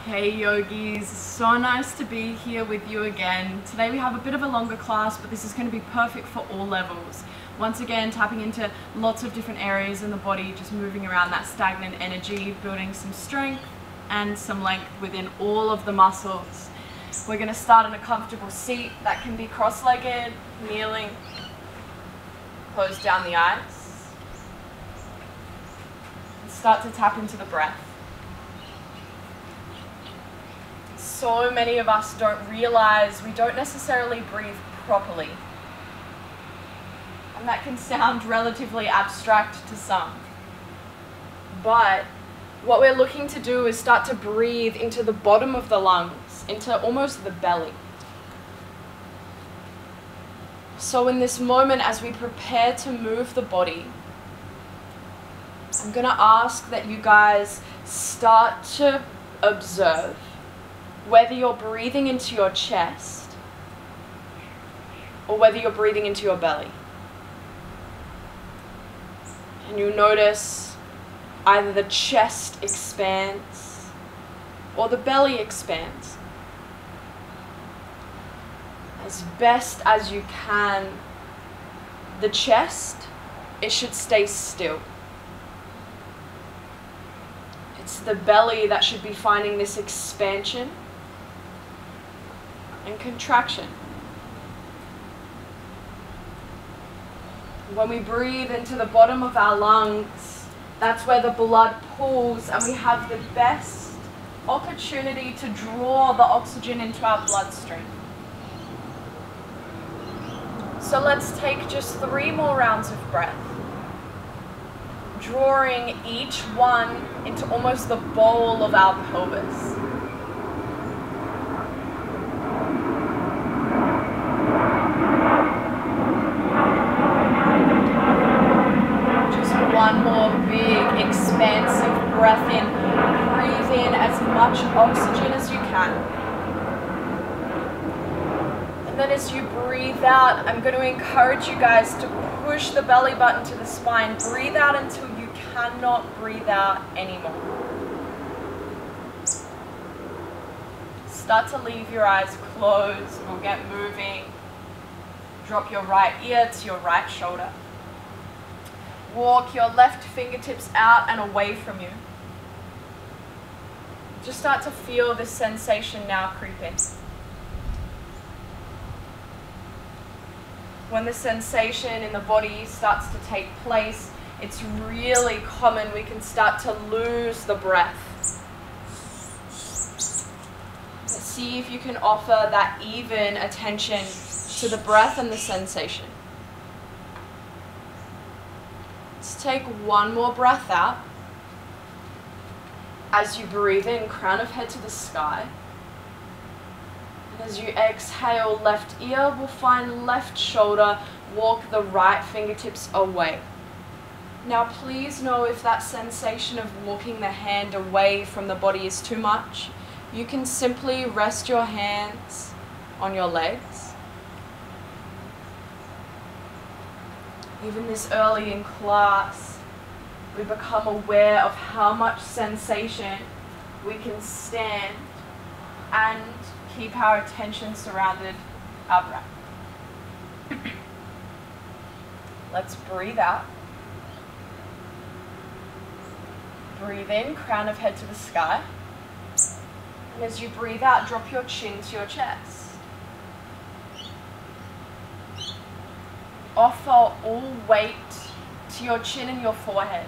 Hey yogis, so nice to be here with you again. Today we have a bit of a longer class, but this is going to be perfect for all levels. Once again, tapping into lots of different areas in the body, just moving around that stagnant energy, building some strength and some length within all of the muscles. We're going to start in a comfortable seat that can be cross-legged, kneeling, close down the eyes, and start to tap into the breath. So many of us don't realize we don't necessarily breathe properly. And that can sound relatively abstract to some. But what we're looking to do is start to breathe into the bottom of the lungs, into almost the belly. So in this moment, as we prepare to move the body, I'm going to ask that you guys start to observe whether you're breathing into your chest or whether you're breathing into your belly. And you notice either the chest expands or the belly expands. As best as you can, the chest, it should stay still. It's the belly that should be finding this expansion and contraction. When we breathe into the bottom of our lungs, that's where the blood pools and we have the best opportunity to draw the oxygen into our bloodstream. So let's take just 3 more rounds of breath, drawing each one into almost the bowl of our pelvis. One more big, expansive breath in. Breathe in as much oxygen as you can. And then as you breathe out, I'm going to encourage you guys to push the belly button to the spine. Breathe out until you cannot breathe out anymore. Start to leave your eyes closed. We'll get moving. Drop your right ear to your right shoulder. Walk your left fingertips out and away from you. Just start to feel this sensation now creep in. When the sensation in the body starts to take place, it's really common we can start to lose the breath. Let's see if you can offer that even attention to the breath and the sensation. Let's take one more breath out. As you breathe in, crown of head to the sky. And as you exhale, left ear will find left shoulder, walk the right fingertips away. Now please know if that sensation of walking the hand away from the body is too much, you can simply rest your hands on your legs. Even this early in class, we become aware of how much sensation we can stand and keep our attention surrounded our breath. Let's breathe out. Breathe in, crown of head to the sky. And as you breathe out, drop your chin to your chest. Offer all weight to your chin and your forehead.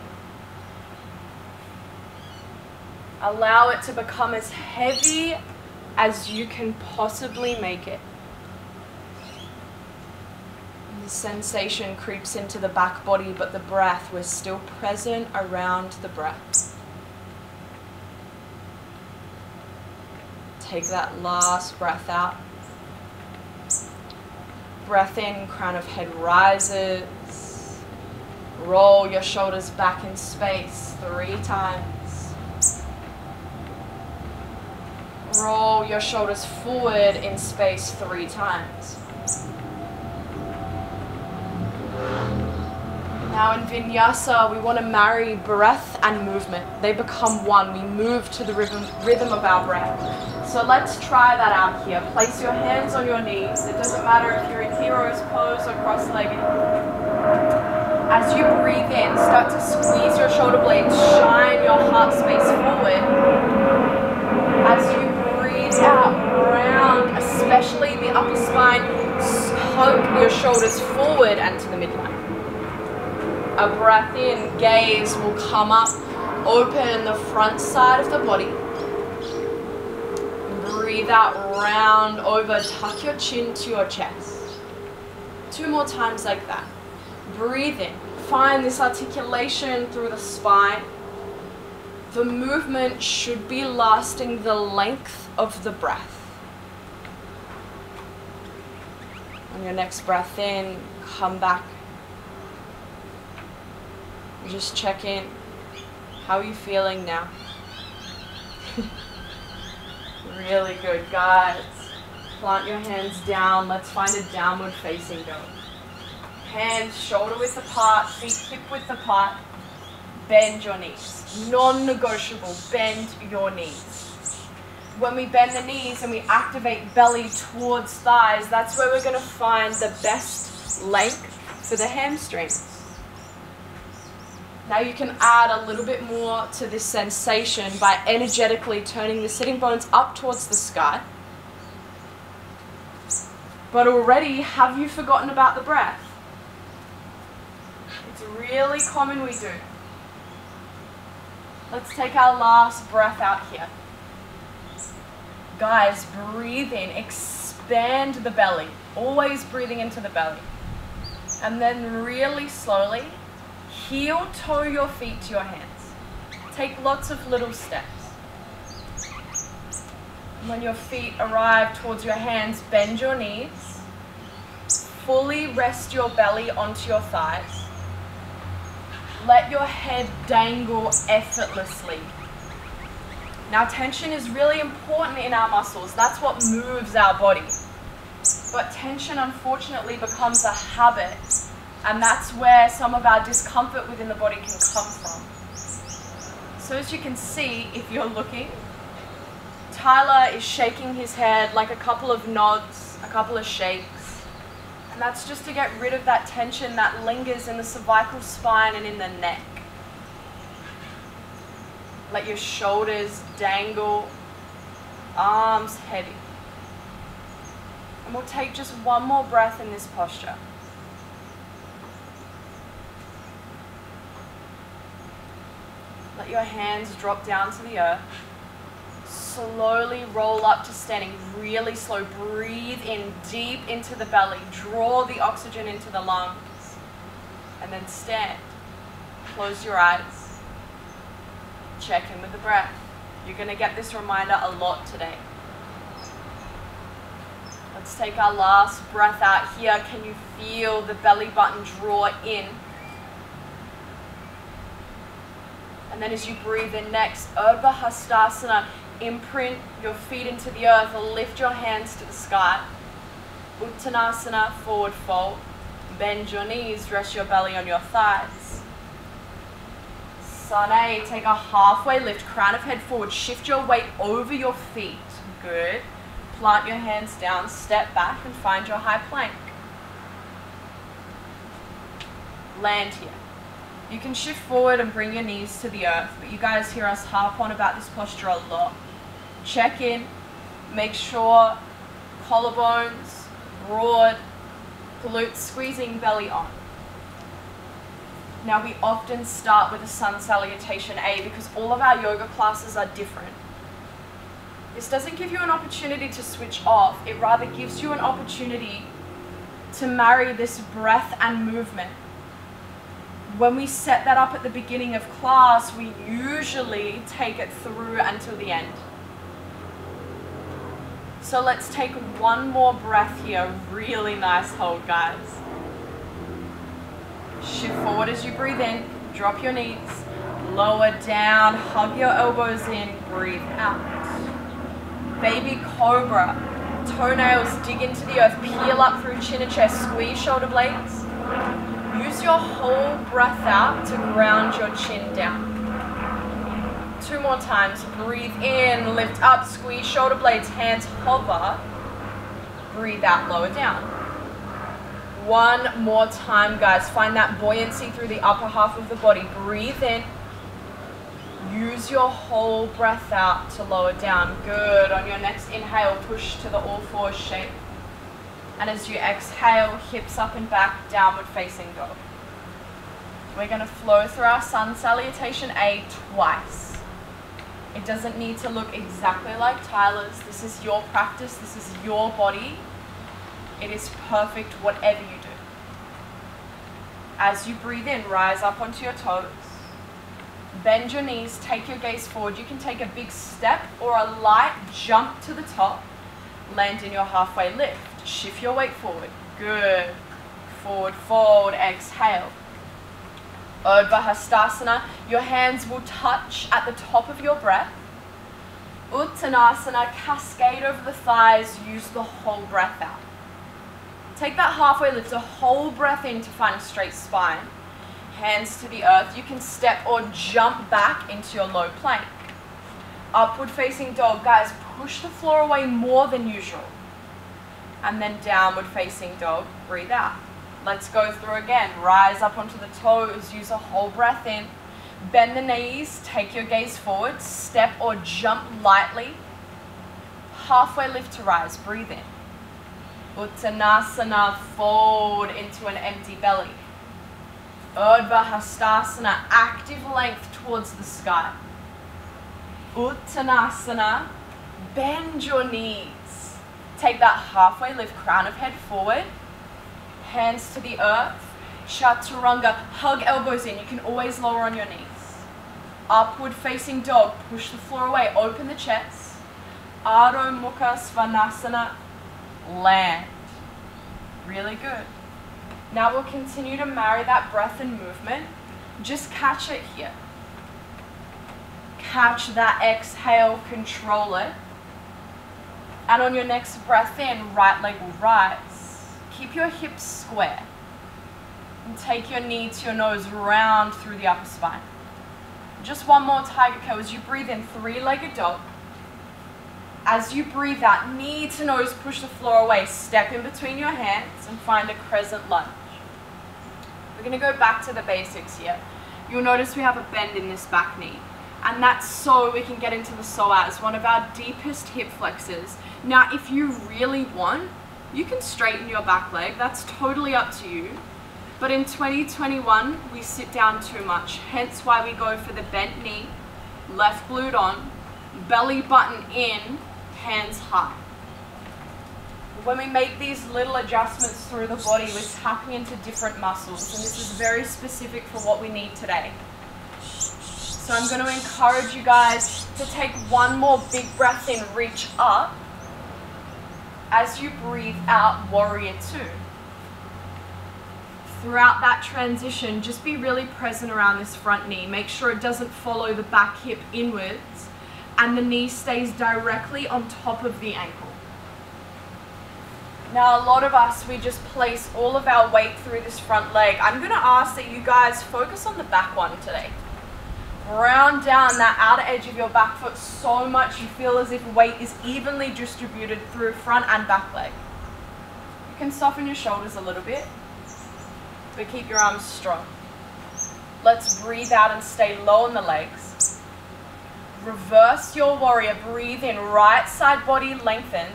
Allow it to become as heavy as you can possibly make it. And the sensation creeps into the back body, but the breath, we're still present around the breath. Take that last breath out. Breath in, crown of head rises. Roll your shoulders back in space 3 times. Roll your shoulders forward in space 3 times. Now in Vinyasa, we want to marry breath and movement. They become one. We move to the rhythm of our breath. So let's try that out here. Place your hands on your knees. It doesn't matter if you're in hero's pose or cross-legged. As you breathe in, start to squeeze your shoulder blades, shine your heart space forward. As you breathe out, round, especially the upper spine, hug your shoulders forward and to the midline. A breath in, gaze will come up, open the front side of the body. Breathe out, round over, tuck your chin to your chest. 2 more times like that. Breathe in, find this articulation through the spine. The movement should be lasting the length of the breath. On your next breath in, come back. Just check in. How are you feeling now? Really good, guys. Plant your hands down. Let's find a downward facing dog. Hands shoulder width apart, feet hip width apart. Bend your knees. Non-negotiable, bend your knees. When we bend the knees and we activate belly towards thighs, that's where we're going to find the best length for the hamstrings. Now you can add a little bit more to this sensation by energetically turning the sitting bones up towards the sky. But already, have you forgotten about the breath? It's really common we do. Let's take our last breath out here. Guys, breathe in, expand the belly, always breathing into the belly. And then really slowly, heel toe your feet to your hands. Take lots of little steps. And when your feet arrive towards your hands, bend your knees. Fully rest your belly onto your thighs. Let your head dangle effortlessly. Now tension is really important in our muscles. That's what moves our body. But tension unfortunately becomes a habit. And that's where some of our discomfort within the body can come from. So as you can see, if you're looking, Tyler is shaking his head like a couple of nods, a couple of shakes. And that's just to get rid of that tension that lingers in the cervical spine and in the neck. Let your shoulders dangle, arms heavy. And we'll take just one more breath in this posture. Let your hands drop down to the earth. Slowly roll up to standing, really slow. Breathe in deep into the belly. Draw the oxygen into the lungs. And then stand. Close your eyes. Check in with the breath. You're going to get this reminder a lot today. Let's take our last breath out here. Can you feel the belly button draw in? And then as you breathe in next, Urdhva Hastasana, imprint your feet into the earth, lift your hands to the sky. Uttanasana, forward fold. Bend your knees, rest your belly on your thighs. Sane, take a halfway lift, crown of head forward, shift your weight over your feet. Good. Plant your hands down, step back and find your high plank. Land here. You can shift forward and bring your knees to the earth, but you guys hear us harp on about this posture a lot. Check in, make sure collarbones broad, glutes squeezing, belly on. Now we often start with a sun salutation A because all of our yoga classes are different. This doesn't give you an opportunity to switch off, it rather gives you an opportunity to marry this breath and movement. When we set that up at the beginning of class, we usually take it through until the end. So let's take one more breath here. Really nice hold, guys. Shift forward as you breathe in. Drop your knees. Lower down. Hug your elbows in. Breathe out. Baby cobra. Toenails dig into the earth. Peel up through chin and chest. Squeeze shoulder blades. Use your whole breath out to ground your chin down. 2 more times. Breathe in, lift up, squeeze shoulder blades, hands hover. Breathe out, lower down. 1 more time, guys. Find that buoyancy through the upper half of the body. Breathe in. Use your whole breath out to lower down. Good. On your next inhale, push to the all fours shape. And as you exhale, hips up and back, downward facing dog. We're going to flow through our sun salutation A twice. It doesn't need to look exactly like Tyler's. This is your practice. This is your body. It is perfect whatever you do. As you breathe in, rise up onto your toes. Bend your knees, take your gaze forward. You can take a big step or a light jump to the top. Land in your halfway lift. Shift your weight forward. Good. Forward fold, exhale. Urdhva Hastasana. Your hands will touch at the top of your breath. Uttanasana, cascade over the thighs. Use the whole breath out. Take that halfway lift, a whole breath in to find a straight spine. Hands to the earth. You can step or jump back into your low plank. Upward facing dog. Guys, push the floor away more than usual. And then downward facing dog. Breathe out. Let's go through again. Rise up onto the toes. Use a whole breath in. Bend the knees. Take your gaze forward. Step or jump lightly. Halfway lift to rise. Breathe in. Uttanasana, fold into an empty belly. Urdhva Hastasana, active length towards the sky. Uttanasana, bend your knees. Take that halfway lift, crown of head forward. Hands to the earth. Chaturanga, hug elbows in. You can always lower on your knees. Upward facing dog, push the floor away, open the chest. Adho Mukha Svanasana, land. Really good. Now we'll continue to marry that breath and movement. Just catch it here. Catch that exhale, control it. And on your next breath in, right leg will rise. Keep your hips square. And take your knee to your nose, round through the upper spine. Just 1 more tiger curl as you breathe in, 3-legged dog. As you breathe out, knee to nose, push the floor away. Step in between your hands and find a crescent lunge. We're going to go back to the basics here. You'll notice we have a bend in this back knee. And that's so we can get into the psoas, one of our deepest hip flexors. Now, if you really want, you can straighten your back leg. That's totally up to you. But in 2021, we sit down too much. Hence why we go for the bent knee, left glute on, belly button in, hands high. When we make these little adjustments through the body, we're tapping into different muscles, and this is very specific for what we need today. So I'm going to encourage you guys to take 1 more big breath in, reach up. As you breathe out, warrior 2. Throughout that transition, just be really present around this front knee. Make sure it doesn't follow the back hip inwards, and the knee stays directly on top of the ankle. Now, a lot of us, we just place all of our weight through this front leg. I'm going to ask that you guys focus on the back one today. Round down that outer edge of your back foot so much you feel as if weight is evenly distributed through front and back leg. You can soften your shoulders a little bit, but keep your arms strong. Let's breathe out and stay low on the legs. Reverse your warrior. Breathe in, right side body lengthens.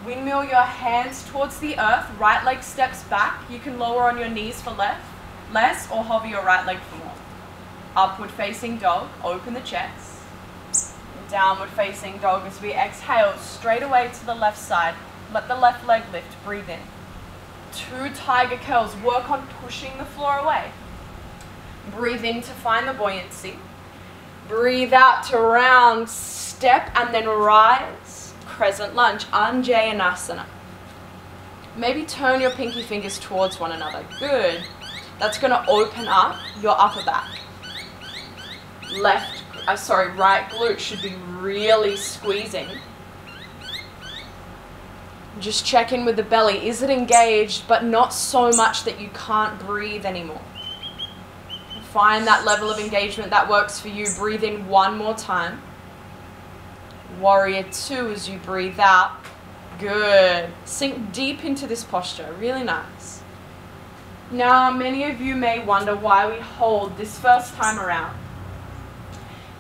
Windmill your hands towards the earth. Right leg steps back. You can lower on your knees for less or hover your right leg for more. Upward facing dog. Open the chest. Downward facing dog as we exhale straight away to the left side. Let the left leg lift. Breathe in. 2 tiger curls. Work on pushing the floor away. Breathe in to find the buoyancy. Breathe out to round, step, and then rise. Crescent lunge, Anjayanasana. Maybe turn your pinky fingers towards one another. Good. That's going to open up your upper back. Right glute should be really squeezing. Just check in with the belly. Is it engaged, but not so much that you can't breathe anymore? Find that level of engagement that works for you. Breathe in one more time. Warrior two as you breathe out. Good. Sink deep into this posture. Really nice. Now, many of you may wonder why we hold this first time around.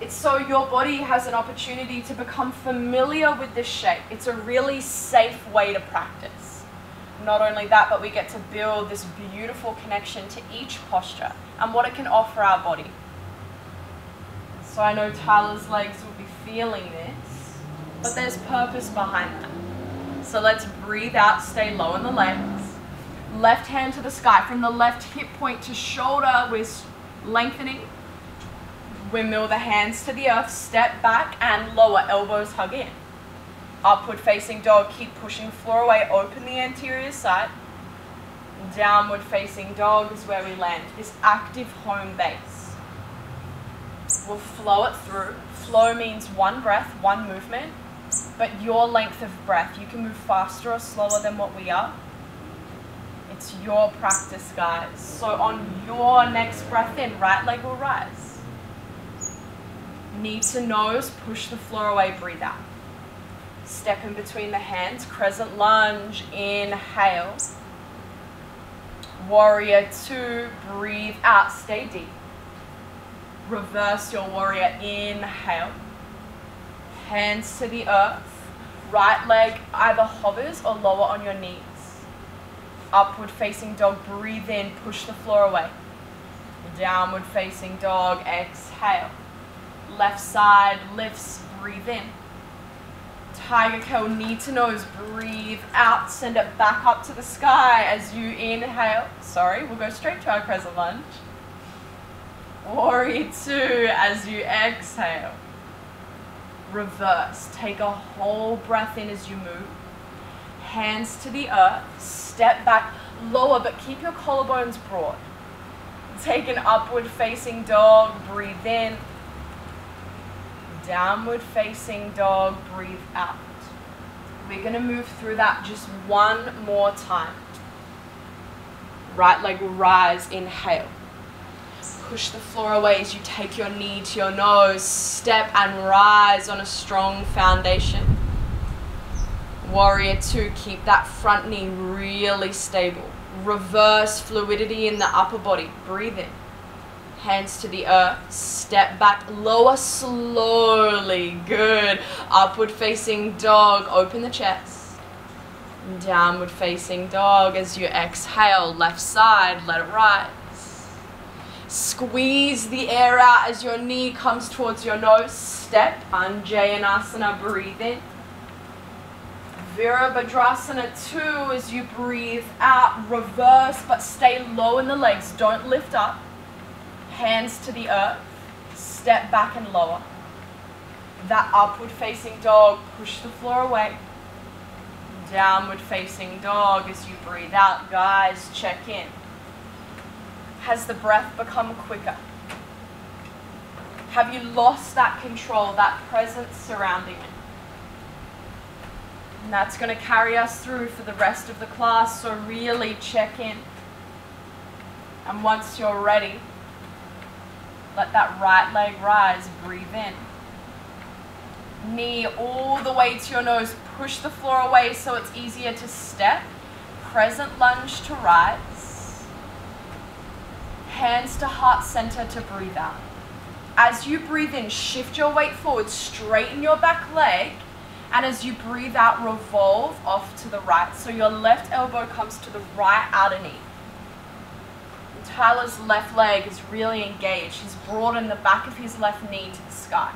It's so your body has an opportunity to become familiar with this shape. It's a really safe way to practice. Not only that, but we get to build this beautiful connection to each posture and what it can offer our body. So I know Tyler's legs will be feeling this, but there's purpose behind that. So let's breathe out, stay low in the legs. Left hand to the sky. From the left hip point to shoulder, we're lengthening. Windmill the hands to the earth, step back and lower, elbows hug in. Upward facing dog, keep pushing the floor away, open the anterior side. Downward facing dog is where we land, this active home base. We'll flow it through. Flow means one breath, one movement, but your length of breath. You can move faster or slower than what we are. It's your practice, guys. So on your next breath in, right leg will rise. Knee to nose, push the floor away, breathe out. Step in between the hands, crescent lunge, inhale. Warrior two, breathe out, stay deep. Reverse your warrior, inhale. Hands to the earth. Right leg either hovers or lower on your knees. Upward facing dog, breathe in, push the floor away. Downward facing dog, exhale. Left side lifts, breathe in. Tiger curl, knee to nose, breathe out, send it back up to the sky as you inhale. Sorry, we'll go straight to our crescent lunge. Warrior two as you exhale. Reverse, take a whole breath in as you move. Hands to the earth, step back, lower, but keep your collarbones broad. Take an upward facing dog, breathe in. Downward facing dog, breathe out. We're going to move through that just one more time. Right leg will rise, inhale. Push the floor away as you take your knee to your nose. Step and rise on a strong foundation. Warrior two, keep that front knee really stable. Reverse fluidity in the upper body. Breathe in. Hands to the earth, step back, lower slowly, good. Upward facing dog, open the chest. Downward facing dog as you exhale, left side, let it rise. Squeeze the air out as your knee comes towards your nose, step, Anjayanasana, breathe in. Virabhadrasana 2 as you breathe out, reverse, but stay low in the legs, don't lift up. Hands to the earth, step back and lower. That upward facing dog, push the floor away. Downward facing dog as you breathe out. Guys, check in. Has the breath become quicker? Have you lost that control, that presence surrounding it? And that's going to carry us through for the rest of the class, so really check in. And once you're ready, let that right leg rise, breathe in. Knee all the way to your nose, push the floor away so it's easier to step. Crescent lunge to rise. Hands to heart center to breathe out. As you breathe in, shift your weight forward, straighten your back leg, and as you breathe out, revolve off to the right. So your left elbow comes to the right outer knee. Tyler's left leg is really engaged. He's broadened the back of his left knee to the sky.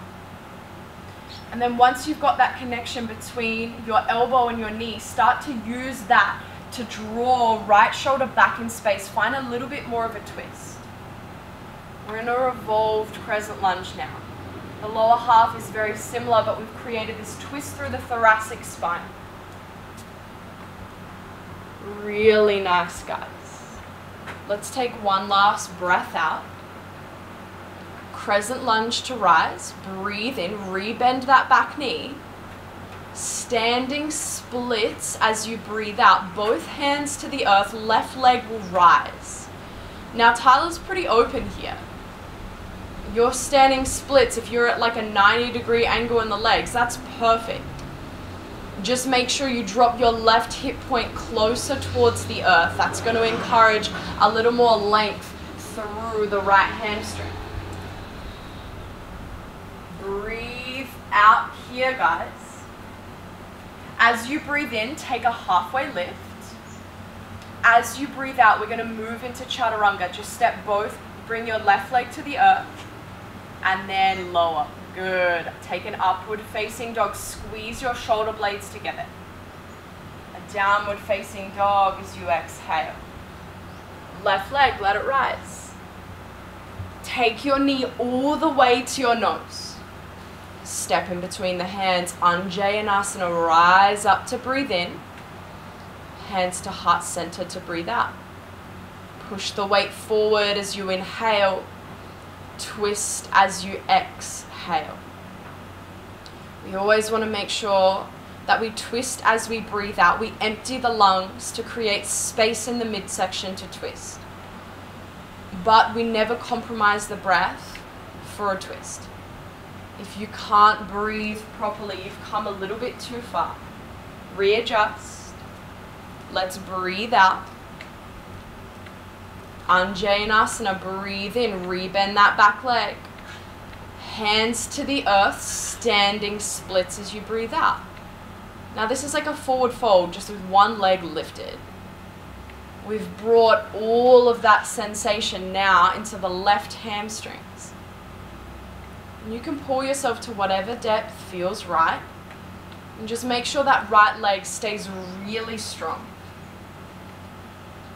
And then once you've got that connection between your elbow and your knee, start to use that to draw right shoulder back in space. Find a little bit more of a twist. We're in a revolved crescent lunge now. The lower half is very similar, but we've created this twist through the thoracic spine. Really nice, guys. Let's take one last breath out. Crescent lunge to rise. Breathe in, rebend that back knee. Standing splits as you breathe out. Both hands to the earth, left leg will rise. Now Tyler's pretty open here. Your standing splits, if you're at like a 90-degree angle in the legs, that's perfect. Just make sure you drop your left hip point closer towards the earth. That's going to encourage a little more length through the right hamstring. Breathe out here, guys. As you breathe in, take a halfway lift. As you breathe out, we're going to move into Chaturanga. Just step both, bring your left leg to the earth, and then lower. Good. Take an upward facing dog. Squeeze your shoulder blades together. A downward facing dog as you exhale. Left leg, let it rise. Take your knee all the way to your nose. Step in between the hands. Anjayanasana, rise up to breathe in. Hands to heart center to breathe out. Push the weight forward as you inhale. Twist as you exhale. We always want to make sure that we twist as we breathe out. We empty the lungs to create space in the midsection to twist. But we never compromise the breath for a twist. If you can't breathe properly, you've come a little bit too far. Readjust. Let's breathe out. Anjayanasana, breathe in, rebend that back leg. Hands to the earth, standing splits as you breathe out. Now this is like a forward fold, just with one leg lifted. We've brought all of that sensation now into the left hamstrings. And you can pull yourself to whatever depth feels right. And just make sure that right leg stays really strong.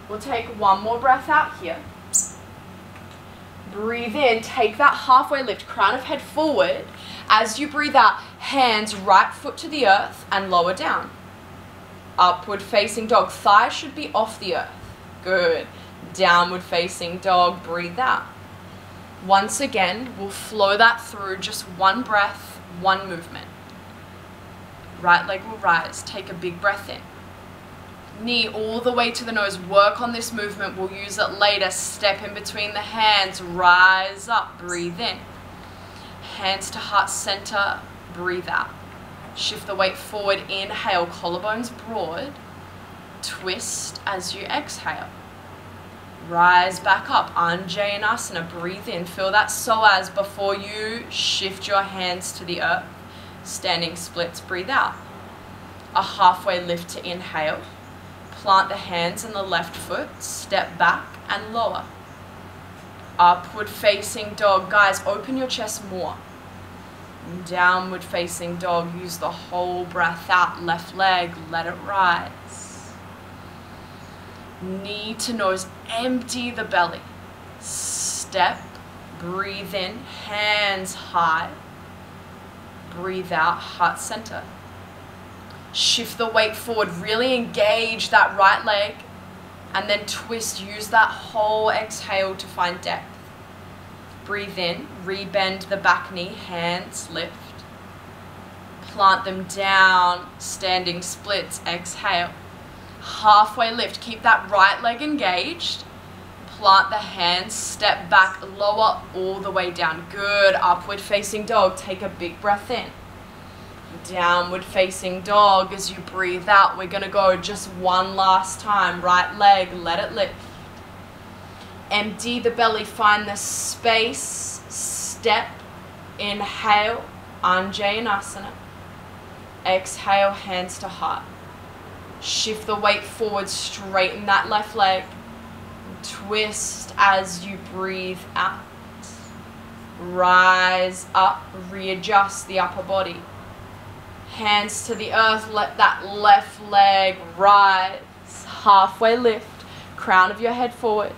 We'll take one more breath out here. Breathe in, take that halfway lift, crown of head forward. As you breathe out, hands right foot to the earth and lower down. Upward facing dog, thighs should be off the earth. Good. Downward facing dog, breathe out. Once again, we'll flow that through, just one breath, one movement. Right leg will rise, take a big breath in. Knee all the way to the nose, work on this movement, we'll use it later. Step in between the hands, rise up, breathe in. Hands to heart center, breathe out. Shift the weight forward, inhale, collarbones broad. Twist as you exhale. Rise back up, Anjayanasana, breathe in. Feel that psoas before you shift your hands to the earth. Standing splits, breathe out. A halfway lift to inhale. Plant the hands in the left foot, step back and lower. Upward facing dog. Guys, open your chest more. Downward facing dog. Use the whole breath out. Left leg, let it rise. Knee to nose, empty the belly. Step, breathe in, hands high. Breathe out, heart center. Shift the weight forward, really engage that right leg, and then twist. Use that whole exhale to find depth. Breathe in, rebend the back knee, hands lift. Plant them down, standing splits, exhale. Halfway lift, keep that right leg engaged. Plant the hands, step back, lower all the way down. Good, upward facing dog, take a big breath in. Downward facing dog. As you breathe out, we're going to go just one last time. Right leg, let it lift. Empty the belly, find the space. Step, inhale, Anjayanasana. Exhale, hands to heart. Shift the weight forward, straighten that left leg. Twist as you breathe out. Rise up, readjust the upper body. Hands to the earth, let that left leg rise. Halfway lift, crown of your head forward.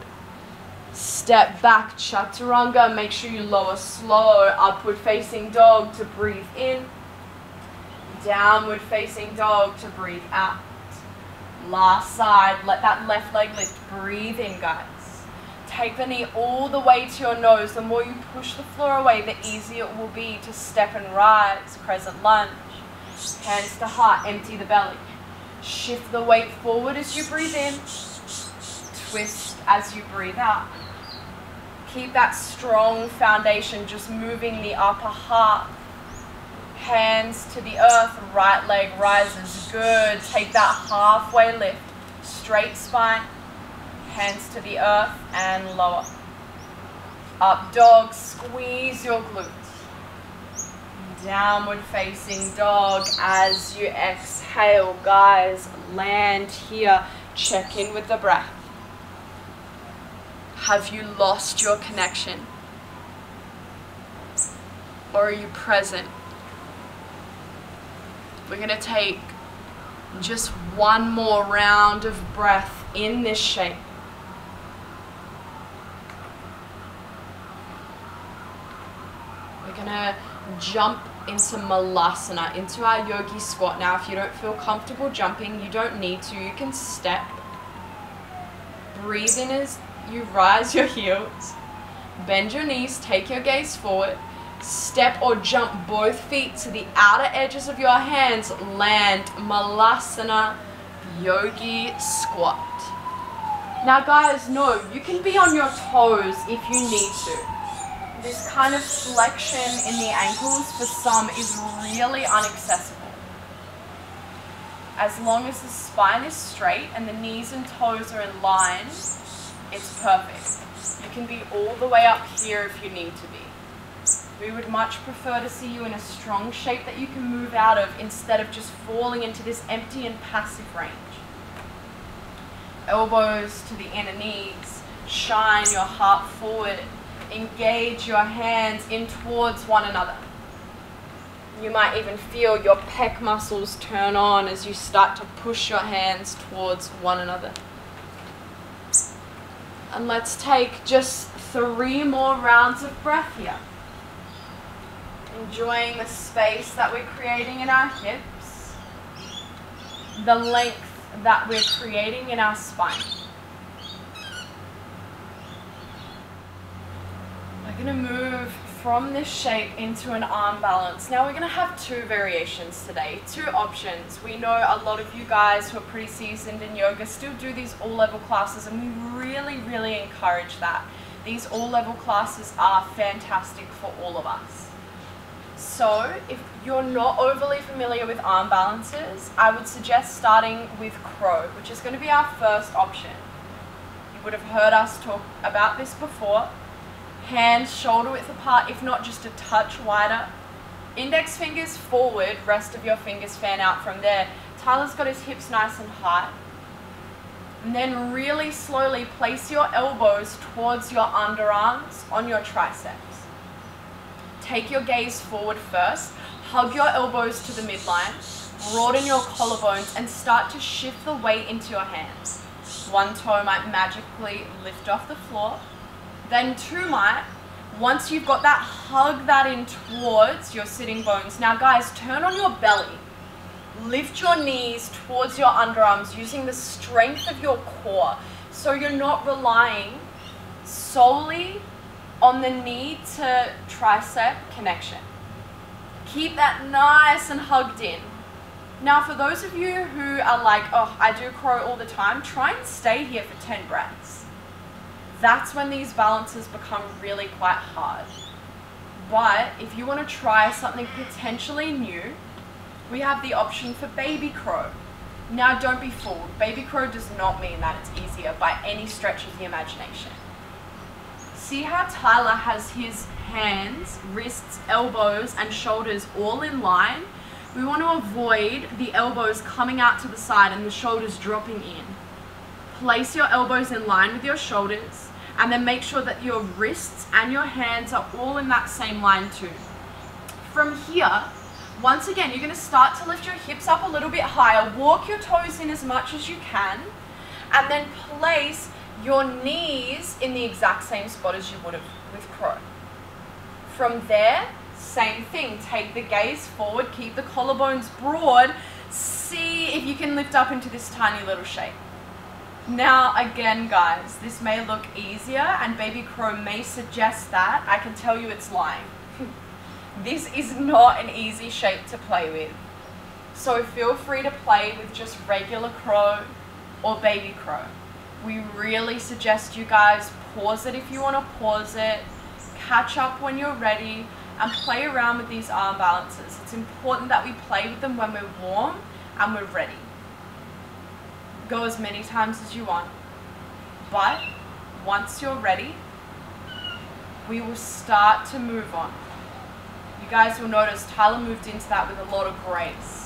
Step back, Chaturanga. Make sure you lower slow. Upward facing dog to breathe in. Downward facing dog to breathe out. Last side, let that left leg lift. Breathe in, guys. Take the knee all the way to your nose. The more you push the floor away, the easier it will be to step and rise. Crescent lunge. Hands to heart, empty the belly. Shift the weight forward as you breathe in. Twist as you breathe out. Keep that strong foundation, just moving the upper half. Hands to the earth, right leg rises. Good. Take that halfway lift. Straight spine. Hands to the earth and lower. Up dog, squeeze your glutes. Downward facing dog as you exhale. Guys, land here. Check in with the breath. Have you lost your connection? Or are you present? We're going to take just one more round of breath in this shape. We're going to jump into Malasana, into our yogi squat. Now, if you don't feel comfortable jumping, you don't need to. You can step. Breathe in as you rise your heels. Bend your knees, take your gaze forward. Step or jump both feet to the outer edges of your hands. Land Malasana yogi squat. Now guys, no, you can be on your toes if you need to. This kind of flexion in the ankles for some is really inaccessible. As long as the spine is straight and the knees and toes are in line, it's perfect. You can be all the way up here if you need to be. We would much prefer to see you in a strong shape that you can move out of instead of just falling into this empty and passive range. Elbows to the inner knees. Shine your heart forward. Engage your hands in towards one another. You might even feel your pec muscles turn on as you start to push your hands towards one another. And let's take just 3 more rounds of breath here. Enjoying the space that we're creating in our hips, the length that we're creating in our spine. We're going to move from this shape into an arm balance. Now we're going to have 2 variations today, 2 options. We know a lot of you guys who are pretty seasoned in yoga still do these all-level classes, and we really encourage that. These all-level classes are fantastic for all of us. So if you're not overly familiar with arm balances, I would suggest starting with crow, which is going to be our first option. You would have heard us talk about this before. Hands shoulder width apart, if not just a touch wider. Index fingers forward, rest of your fingers fan out from there. Tyler's got his hips nice and high. And then really slowly place your elbows towards your underarms on your triceps. Take your gaze forward first. Hug your elbows to the midline. Broaden your collarbones and start to shift the weight into your hands. One toe might magically lift off the floor. Then 2 might. Once you've got that, hug that in towards your sitting bones. Now guys, turn on your belly. Lift your knees towards your underarms using the strength of your core. So you're not relying solely on the knee to tricep connection. Keep that nice and hugged in. Now for those of you who are like, oh, I do crow all the time, try and stay here for 10 breaths. That's when these balances become really quite hard. But if you want to try something potentially new, we have the option for baby crow. Now don't be fooled, baby crow does not mean that it's easier by any stretch of the imagination. See how Tyler has his hands, wrists, elbows, and shoulders all in line? We want to avoid the elbows coming out to the side and the shoulders dropping in. Place your elbows in line with your shoulders, and then make sure that your wrists and your hands are all in that same line too. From here, once again, you're going to start to lift your hips up a little bit higher, walk your toes in as much as you can, and then place your knees in the exact same spot as you would have with crow. From there, same thing, take the gaze forward, keep the collarbones broad, see if you can lift up into this tiny little shape. Now again guys, this may look easier and baby crow may suggest that. I can tell you it's lying. This is not an easy shape to play with. So feel free to play with just regular crow or baby crow. We really suggest you guys pause it if you want to pause it, catch up when you're ready, and play around with these arm balances. It's important that we play with them when we're warm and we're ready. Go as many times as you want, but once you're ready, we will start to move on. You guys will notice Tyler moved into that with a lot of grace.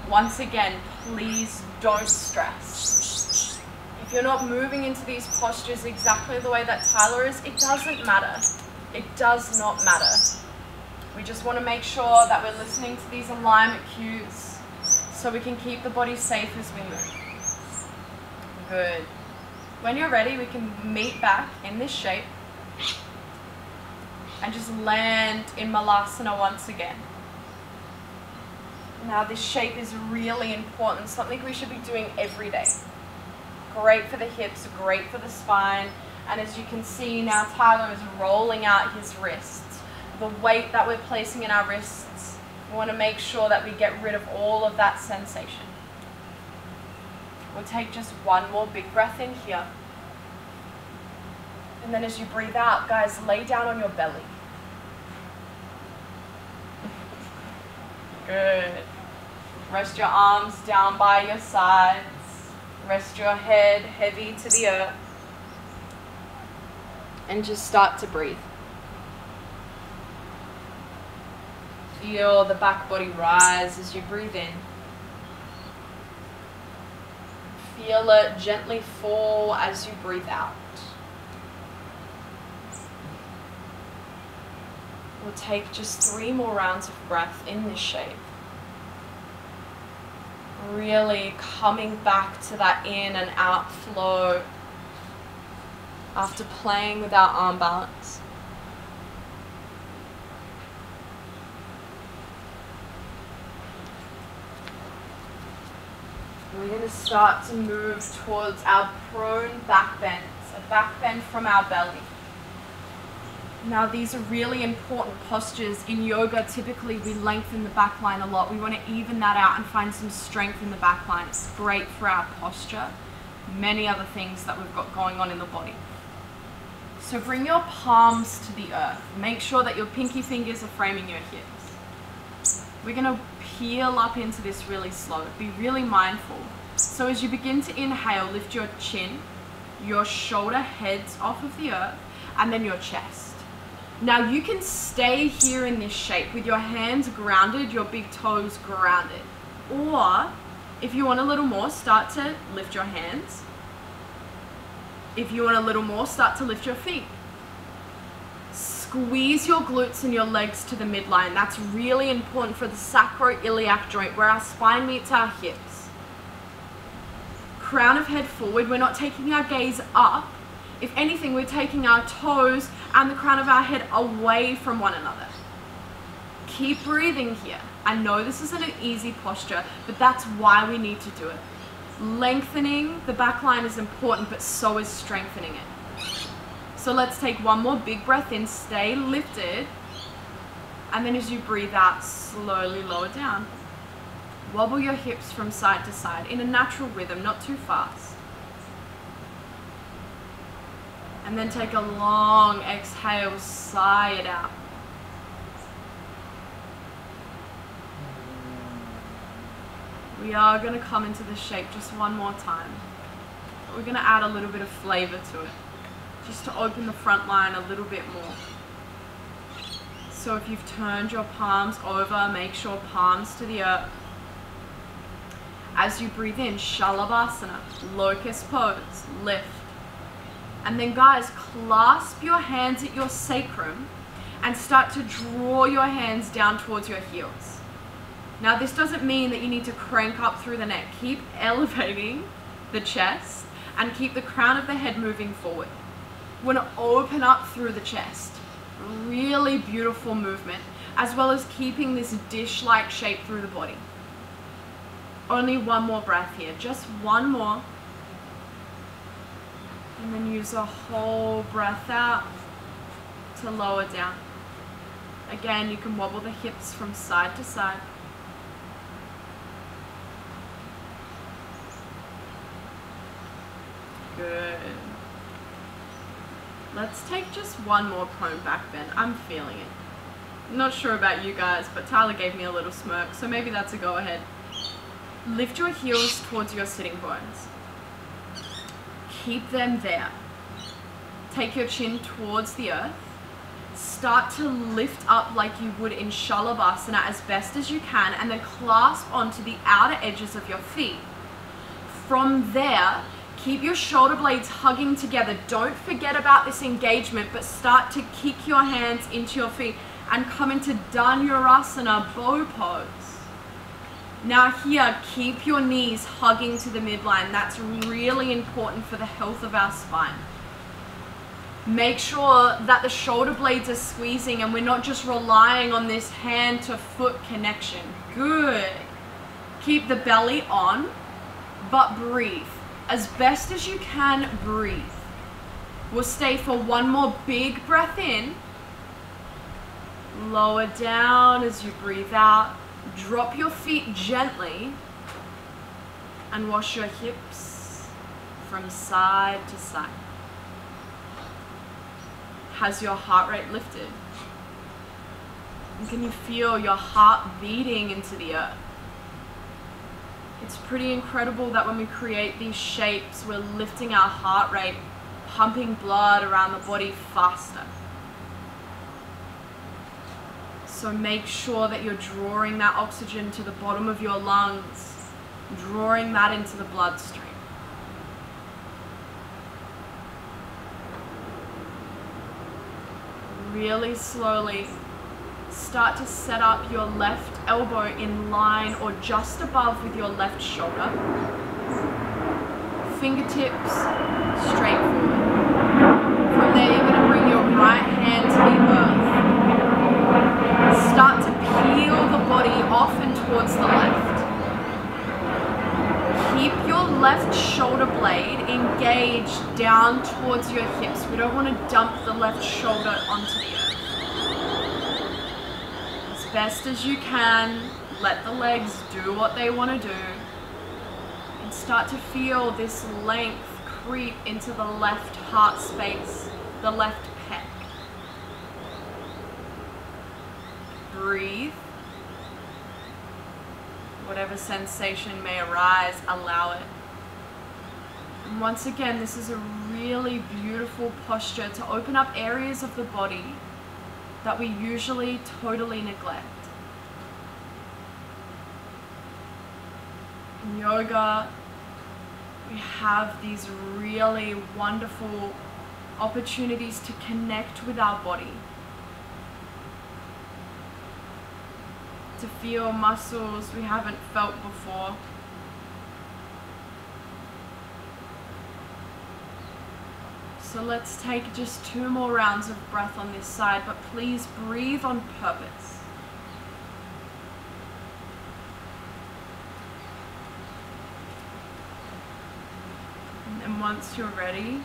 Once again, please don't stress. If you're not moving into these postures exactly the way that Tyler is, it doesn't matter. It does not matter. We just want to make sure that we're listening to these alignment cues so we can keep the body safe as we move. Good. When you're ready, we can meet back in this shape and just land in Malasana once again. Now this shape is really important, something we should be doing every day. Great for the hips, great for the spine, and as you can see now Tyler is rolling out his wrists. The weight that we're placing in our wrists, we want to make sure that we get rid of all of that sensation. We'll take just one more big breath in here. And then as you breathe out, guys, lay down on your belly. Good. Rest your arms down by your sides. Rest your head heavy to the earth. And just start to breathe. Feel the back body rise as you breathe in. Feel it gently fall as you breathe out. We'll take just 3 more rounds of breath in this shape. Really coming back to that in and out flow after playing with our arm balance. We're going to start to move towards our prone back bends, a back bend from our belly. Now these are really important postures. In yoga, typically we lengthen the back line a lot. We want to even that out and find some strength in the back line. It's great for our posture, many other things that we've got going on in the body. So bring your palms to the earth. Make sure that your pinky fingers are framing your hips. We're going to peel up into this really slow. Be really mindful. So as you begin to inhale, lift your chin, your shoulder heads off of the earth, and then your chest. Now you can stay here in this shape with your hands grounded, your big toes grounded. Or if you want a little more, start to lift your hands. If you want a little more, start to lift your feet. Squeeze your glutes and your legs to the midline. That's really important for the sacroiliac joint where our spine meets our hips. Crown of head forward. We're not taking our gaze up. If anything, we're taking our toes and the crown of our head away from one another. Keep breathing here. I know this isn't an easy posture, but that's why we need to do it. Lengthening the back line is important, but so is strengthening it. So let's take one more big breath in, stay lifted, and then as you breathe out, slowly lower down. Wobble your hips from side to side in a natural rhythm, not too fast. And then take a long exhale, sigh it out. We are going to come into this shape just one more time. We're going to add a little bit of flavor to it, just to open the front line a little bit more. So if you've turned your palms over, make sure palms to the earth. As you breathe in, Shalabhasana, locust pose, lift. And then guys, clasp your hands at your sacrum and start to draw your hands down towards your heels. Now this doesn't mean that you need to crank up through the neck. Keep elevating the chest and keep the crown of the head moving forward. We want to open up through the chest. Really beautiful movement, as well as keeping this dish-like shape through the body. Only one more breath here, just one more. And then use a whole breath out to lower down. Again, you can wobble the hips from side to side. Good. Let's take just one more prone back bend. I'm feeling it. I'm not sure about you guys, but Tyler gave me a little smirk, so maybe that's a go ahead. Lift your heels towards your sitting bones. Keep them there. Take your chin towards the earth. Start to lift up like you would in Shalabhasana as best as you can, and then clasp onto the outer edges of your feet. From there, keep your shoulder blades hugging together. Don't forget about this engagement, but start to kick your hands into your feet and come into Dhanurasana, bow pose. Now here, keep your knees hugging to the midline. That's really important for the health of our spine. Make sure that the shoulder blades are squeezing and we're not just relying on this hand to foot connection. Good. Keep the belly on, but breathe. As best as you can, breathe. We'll stay for one more big breath in. Lower down as you breathe out. Drop your feet gently and wash your hips from side to side. Has your heart rate lifted? And can you feel your heart beating into the earth? It's pretty incredible that when we create these shapes, we're lifting our heart rate, pumping blood around the body faster. So make sure that you're drawing that oxygen to the bottom of your lungs, drawing that into the bloodstream. Really slowly start to set up your left elbow in line or just above with your left shoulder. Fingertips straight forward. From there, you're going to bring your right hand to the earth. Start to peel the body off and towards the left. Keep your left shoulder blade engaged down towards your hips. We don't want to dump the left shoulder onto the earth. As best as you can, let the legs do what they want to do. And start to feel this length creep into the left heart space, the left pec. Breathe. Whatever sensation may arise, allow it. And once again, this is a really beautiful posture to open up areas of the body that we usually totally neglect. In yoga, we have these really wonderful opportunities to connect with our body, to feel muscles we haven't felt before. So let's take just 2 more rounds of breath on this side, but please breathe on purpose. And then once you're ready,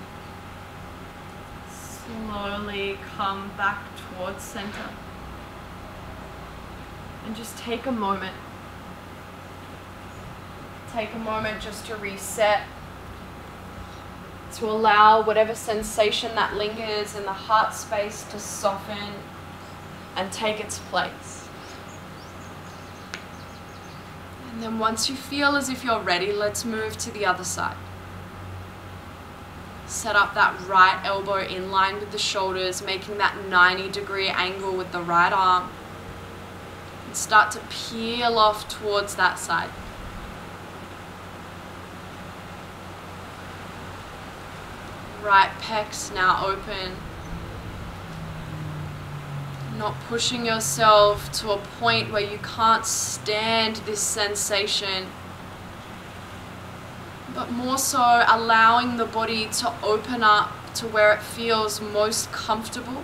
slowly come back towards center. And just take a moment. Take a moment just to reset, to allow whatever sensation that lingers in the heart space to soften and take its place. And then once you feel as if you're ready, let's move to the other side. Set up that right elbow in line with the shoulders, making that 90-degree angle with the right arm. Start to peel off towards that side. Right pecs now open. Not pushing yourself to a point where you can't stand this sensation, but more so allowing the body to open up to where it feels most comfortable.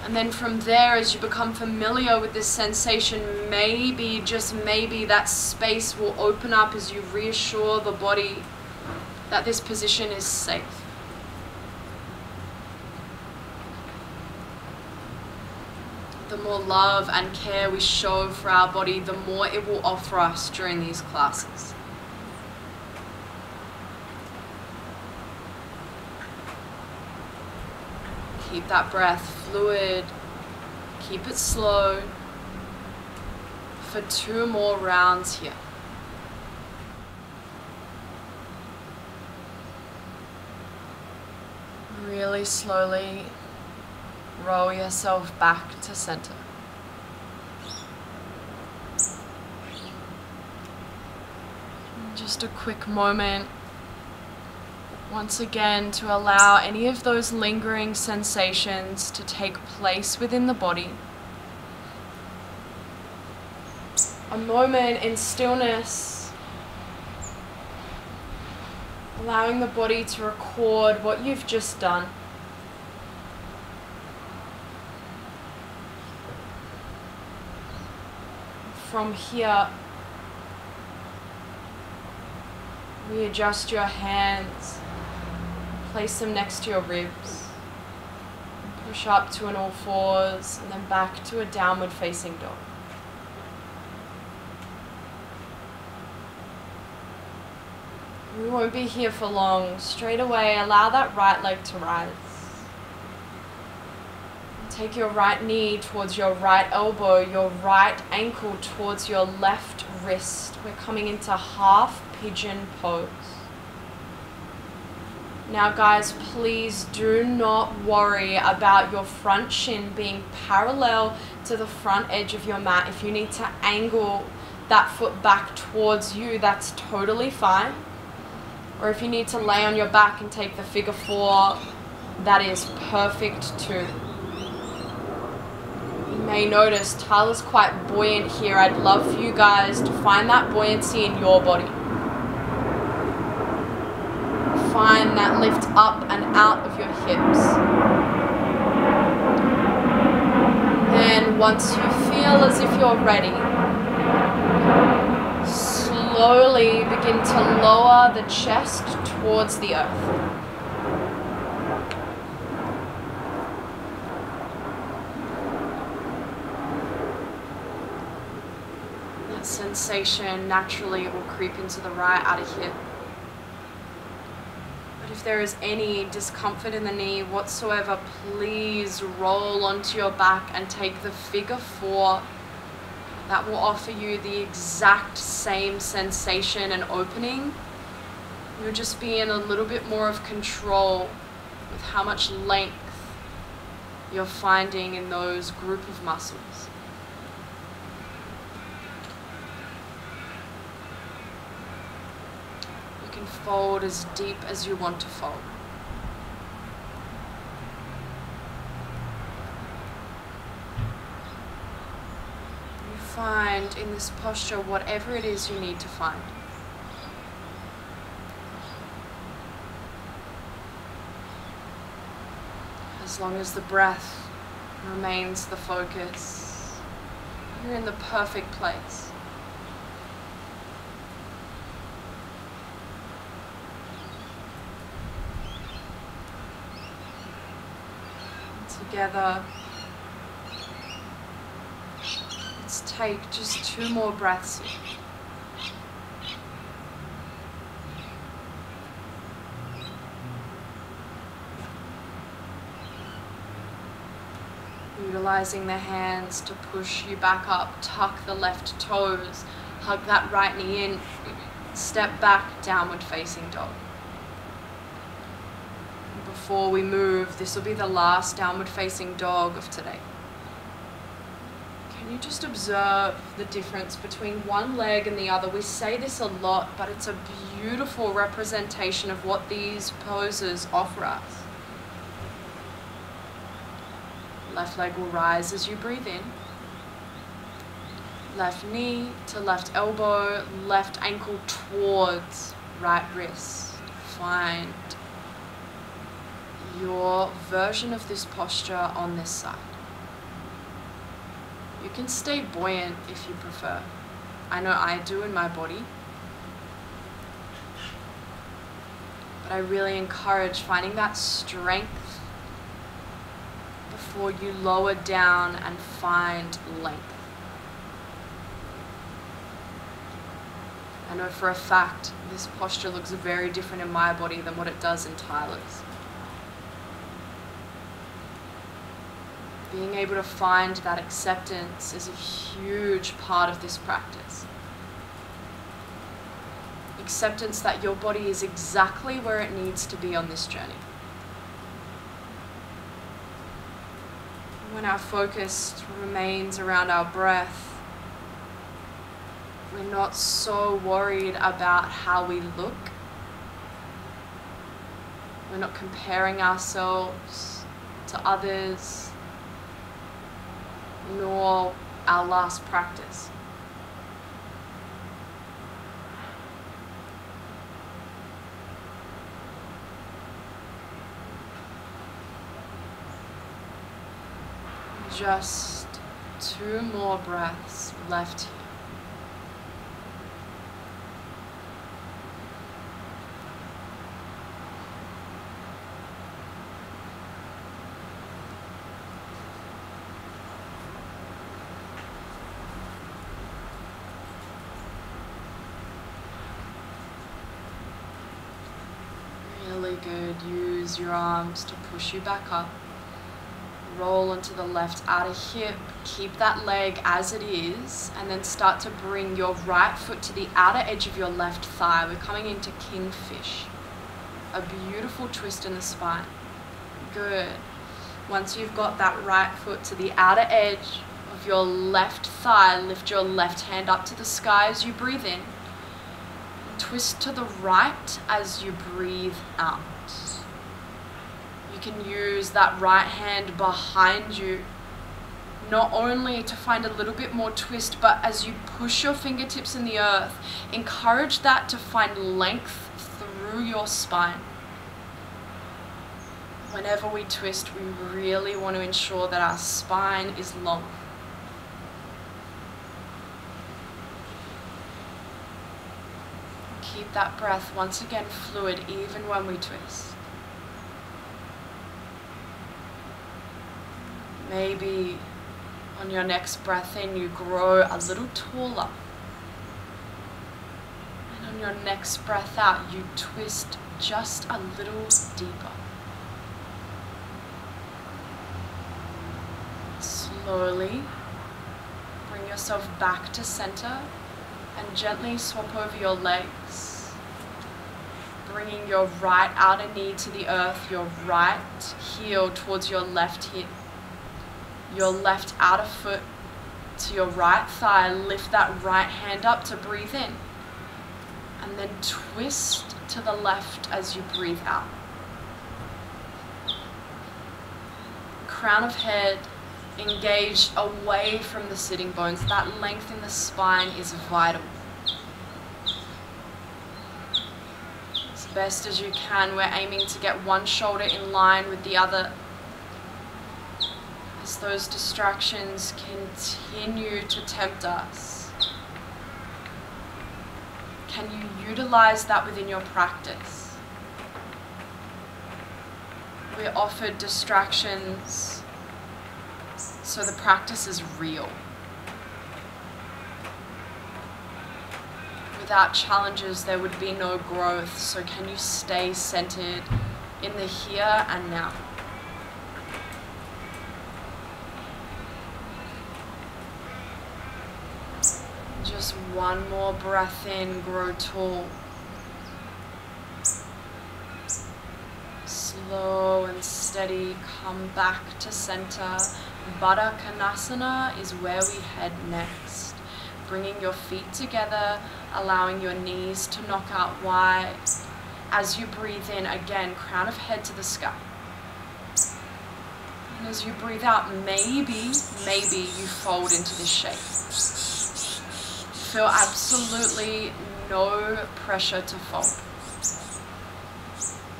And then from there, as you become familiar with this sensation, maybe, just maybe, that space will open up as you reassure the body that this position is safe. The more love and care we show for our body, the more it will offer us during these classes. Keep that breath fluid. Keep it slow for 2 more rounds here. Really slowly roll yourself back to center. Just a quick moment once again to allow any of those lingering sensations to take place within the body. A moment in stillness, allowing the body to record what you've just done. From here, readjust your hands, place them next to your ribs, push up to an all fours, and then back to a downward facing dog. We won't be here for long. Straight away, allow that right leg to rise. Take your right knee towards your right elbow, your right ankle towards your left wrist. We're coming into half pigeon pose. Now guys, please do not worry about your front shin being parallel to the front edge of your mat. If you need to angle that foot back towards you, that's totally fine. Or if you need to lay on your back and take the figure 4, that is perfect too. You may notice Tyler's quite buoyant here. I'd love for you guys to find that buoyancy in your body. Find that lift up and out of your hips. Then once you feel as if you're ready, slowly begin to lower the chest towards the earth. That sensation naturally will creep into the right outer hip. But if there is any discomfort in the knee whatsoever, please roll onto your back and take the figure 4. That will offer you the exact same sensation and opening. You'll just be in a little bit more of control with how much length you're finding in those group of muscles. You can fold as deep as you want to fold. Find in this posture whatever it is you need to find. As long as the breath remains the focus, you're in the perfect place. Together, let's take just 2 more breaths here. Utilizing the hands to push you back up, tuck the left toes, hug that right knee in, step back, downward facing dog. Before we move, this will be the last downward facing dog of today. You just observe the difference between one leg and the other. We say this a lot, but it's a beautiful representation of what these poses offer us. Left leg will rise as you breathe in. Left knee to left elbow, left ankle towards right wrist. Find your version of this posture on this side. You can stay buoyant if you prefer. I know I do in my body. But I really encourage finding that strength before you lower down and find length. I know for a fact this posture looks very different in my body than what it does in Tyler's. Being able to find that acceptance is a huge part of this practice. Acceptance that your body is exactly where it needs to be on this journey. When our focus remains around our breath, we're not so worried about how we look. We're not comparing ourselves to others, nor our last practice. Just 2 more breaths left here. Really good. Use your arms to push you back up. Roll onto the left outer hip, keep that leg as it is, and then start to bring your right foot to the outer edge of your left thigh. We're coming into Kingfish. A beautiful twist in the spine. Good. Once you've got that right foot to the outer edge of your left thigh, lift your left hand up to the sky as you breathe in. Twist to the right as you breathe out. You can use that right hand behind you, not only to find a little bit more twist, but as you push your fingertips in the earth, encourage that to find length through your spine. Whenever we twist, we really want to ensure that our spine is long. Keep that breath once again fluid even when we twist. Maybe on your next breath in, you grow a little taller. And on your next breath out, you twist just a little deeper. Slowly bring yourself back to center and gently swap over your legs. Bringing your right outer knee to the earth, your right heel towards your left hip. Your left outer foot to your right thigh. Lift that right hand up to breathe in. And then twist to the left as you breathe out. Crown of head engaged away from the sitting bones. That length in the spine is vital. As best as you can, we're aiming to get one shoulder in line with the other. As those distractions continue to tempt us, can you utilize that within your practice? We're offered distractions so the practice is real. Without challenges, there would be no growth. So can you stay centered in the here and now? Just one more breath in, grow tall. Slow and steady, come back to center. Kanasana is where we head next. Bringing your feet together, allowing your knees to knock out wide. As you breathe in, again, crown of head to the sky. And as you breathe out, maybe you fold into this shape. Feel absolutely no pressure to fold.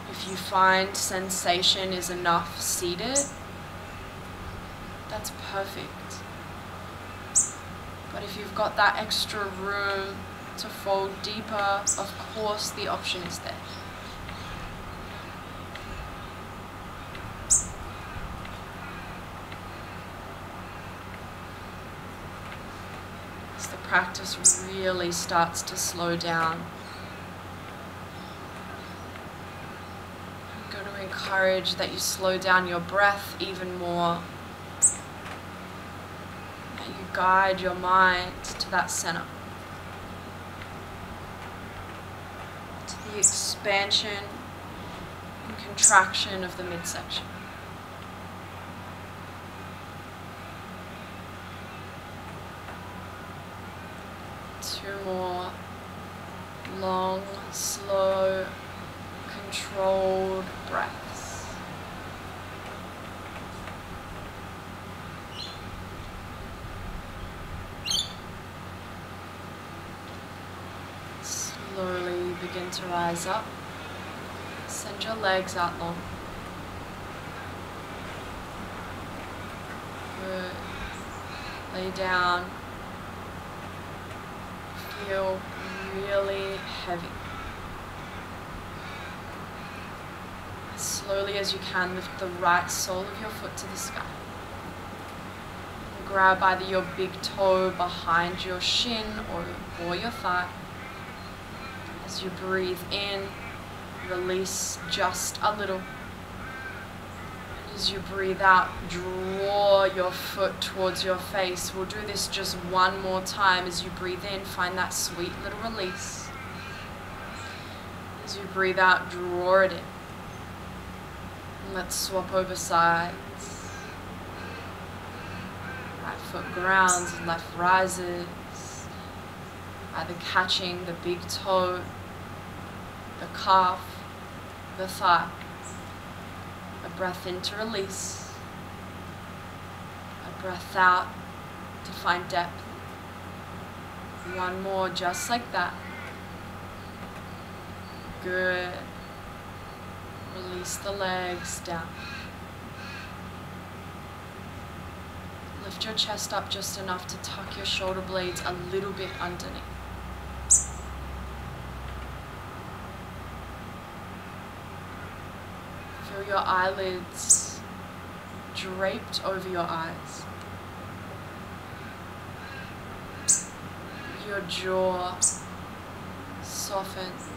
If you find sensation is enough seated, that's perfect. But if you've got that extra room to fold deeper, of course the option is there. As the practice really starts to slow down, I'm going to encourage that you slow down your breath even more. guide your mind to that center, to the expansion and contraction of the midsection. Two more long, slow, controlled breaths. Slowly begin to rise up. Send your legs out long. Good. Lay down. Feel really heavy. As slowly as you can, lift the right sole of your foot to the sky. Grab either your big toe behind your shin or your thigh. As you breathe in, release just a little. As you breathe out, draw your foot towards your face. We'll do this just one more time. As you breathe in, find that sweet little release. As you breathe out, draw it in. And let's swap over sides. Right foot grounds, left rises. Either catching the big toe, the calf, the thigh. A breath in to release. A breath out to find depth. One more just like that. Good. Release the legs down. Lift your chest up just enough to tuck your shoulder blades a little bit underneath. Feel your eyelids draped over your eyes. Your jaw softens.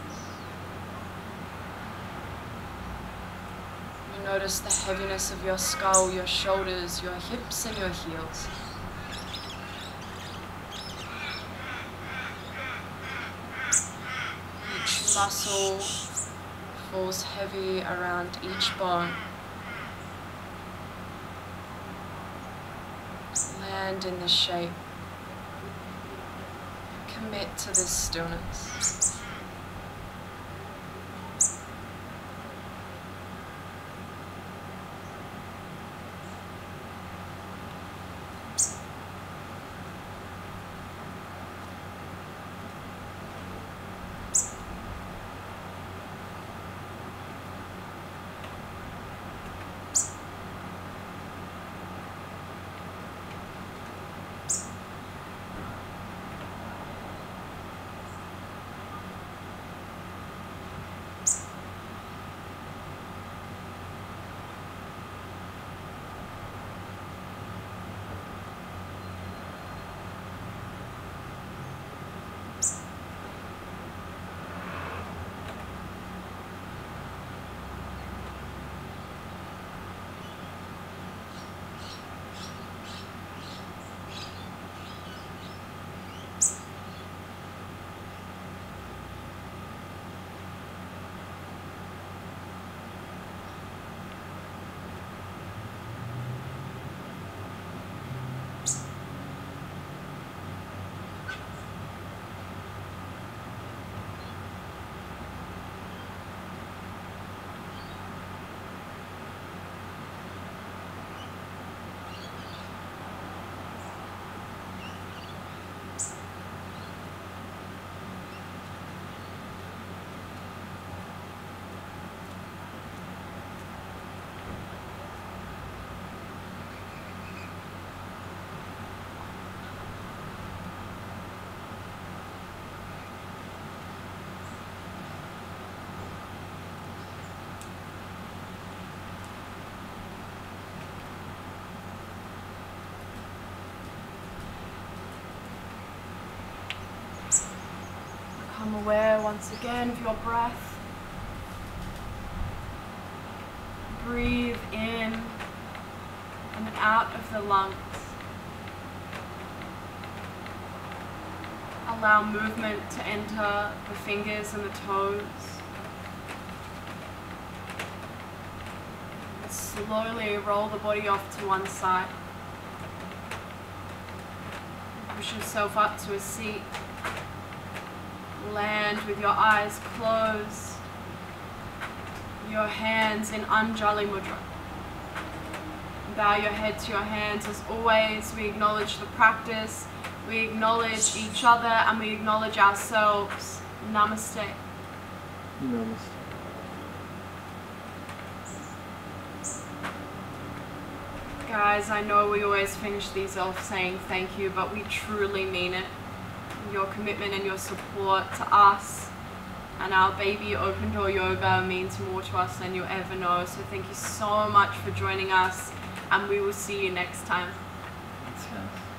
You notice the heaviness of your skull, your shoulders, your hips, and your heels. Each muscle falls heavy around each bone. Land in the shape. Commit to this stillness. Become aware once again of your breath. Breathe in and out of the lungs. Allow movement to enter the fingers and the toes. And slowly roll the body off to one side. Push yourself up to a seat. Land with your eyes closed. Your hands in Anjali Mudra. Bow your head to your hands. As always, we acknowledge the practice, we acknowledge each other, and we acknowledge ourselves. Namaste. Namaste. Guys, I know we always finish these off saying thank you, but we truly mean it. Your commitment and your support to us and our baby Open Door Yoga means more to us than you'll ever know. So thank you so much for joining us, and we will see you next time. Thanks, guys.